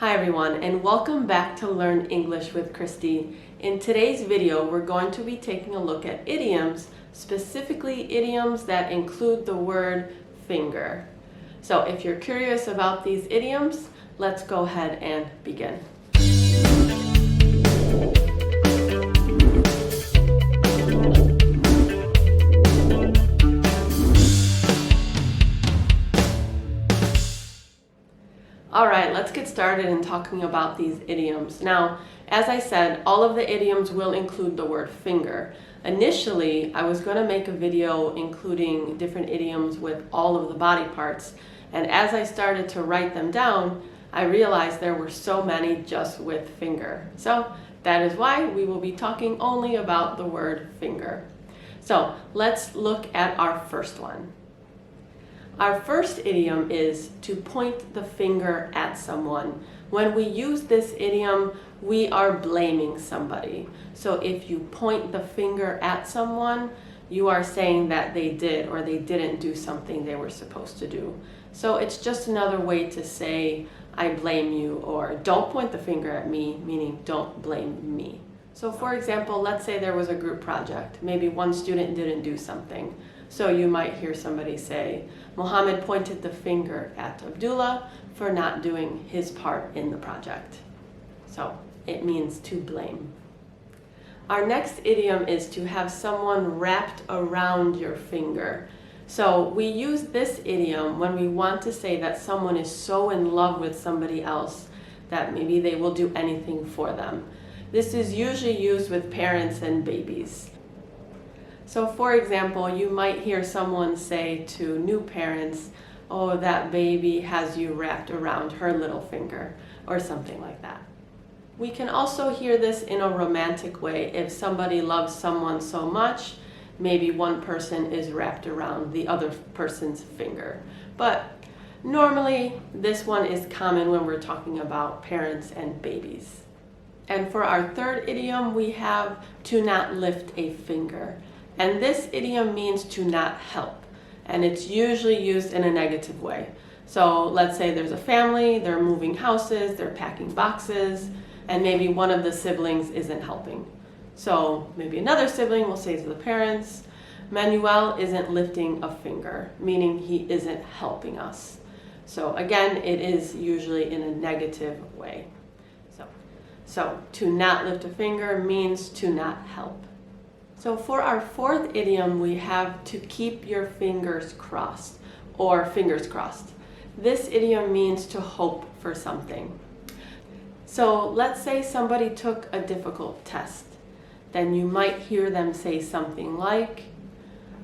Hi everyone, and welcome back to Learn English with Christy. In today's video, we're going to be taking a look at idioms, specifically idioms that include the word finger. So if you're curious about these idioms, let's go ahead and begin. Alright, let's get started in talking about these idioms. Now, as I said, all of the idioms will include the word finger. Initially, I was going to make a video including different idioms with all of the body parts, and as I started to write them down, I realized there were so many just with finger. So that is why we will be talking only about the word finger. So let's look at our first one. Our first idiom is to point the finger at someone. When we use this idiom, we are blaming somebody. So if you point the finger at someone, you are saying that they did or they didn't do something they were supposed to do. So it's just another way to say, I blame you, or don't point the finger at me, meaning don't blame me. So for example, let's say there was a group project. Maybe one student didn't do something. So you might hear somebody say, Mohammed pointed the finger at Abdullah for not doing his part in the project. So it means to blame. Our next idiom is to have someone wrapped around your finger. So we use this idiom when we want to say that someone is so in love with somebody else that maybe they will do anything for them. This is usually used with parents and babies. So for example, you might hear someone say to new parents, oh, that baby has you wrapped around her little finger, or something like that. We can also hear this in a romantic way. If somebody loves someone so much, maybe one person is wrapped around the other person's finger. But normally, this one is common when we're talking about parents and babies. And for our third idiom, we have to not lift a finger. And this idiom means to not help, and it's usually used in a negative way. So let's say there's a family, they're moving houses, they're packing boxes, and maybe one of the siblings isn't helping. So maybe another sibling will say to the parents, Manuel isn't lifting a finger, meaning he isn't helping us. So again, it is usually in a negative way. So to not lift a finger means to not help. So for our fourth idiom, we have to keep your fingers crossed, or fingers crossed. This idiom means to hope for something. So let's say somebody took a difficult test. Then you might hear them say something like,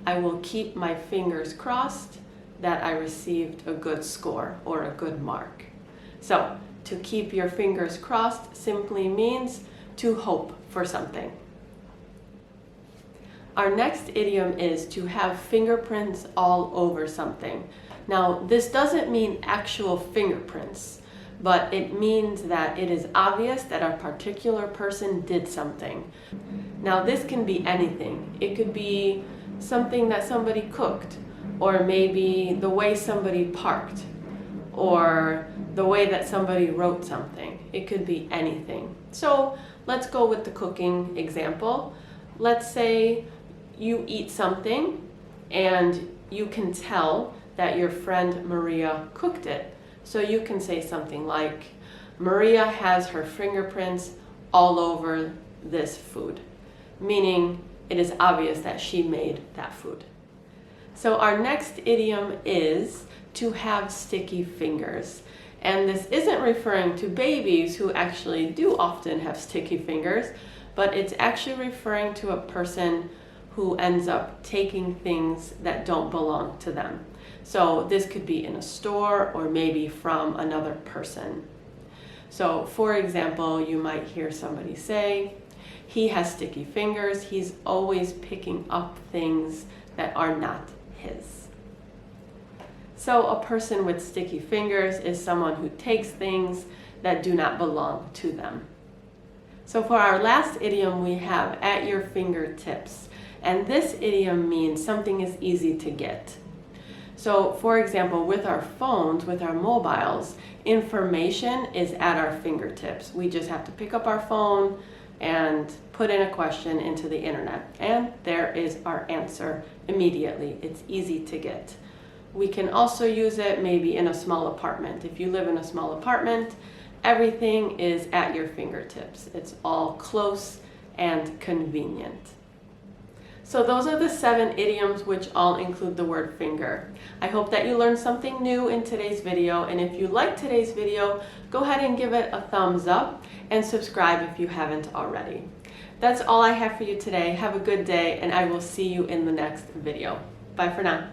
I will keep my fingers crossed that I received a good score or a good mark. So to keep your fingers crossed simply means to hope for something. Our next idiom is to have fingerprints all over something. Now, this doesn't mean actual fingerprints, but it means that it is obvious that a particular person did something. Now, this can be anything. It could be something that somebody cooked, or maybe the way somebody parked, or the way that somebody wrote something. It could be anything. So let's go with the cooking example. Let's say you eat something and you can tell that your friend Maria cooked it. So you can say something like, Maria has her fingerprints all over this food, meaning it is obvious that she made that food. So our next idiom is to have sticky fingers. And this isn't referring to babies who actually do often have sticky fingers, but it's actually referring to a person who ends up taking things that don't belong to them. So this could be in a store or maybe from another person. So for example, you might hear somebody say, he has sticky fingers, he's always picking up things that are not his. So a person with sticky fingers is someone who takes things that do not belong to them. So for our last idiom, we have at your fingertips. And this idiom means something is easy to get. So for example, with our phones, with our mobiles, information is at our fingertips. We just have to pick up our phone and put in a question into the internet, and there is our answer immediately. It's easy to get. We can also use it maybe in a small apartment. If you live in a small apartment, everything is at your fingertips. It's all close and convenient. So those are the 7 idioms which all include the word finger. I hope that you learned something new in today's video, and if you liked today's video, go ahead and give it a thumbs up and subscribe if you haven't already. That's all I have for you today. Have a good day, and I will see you in the next video. Bye for now.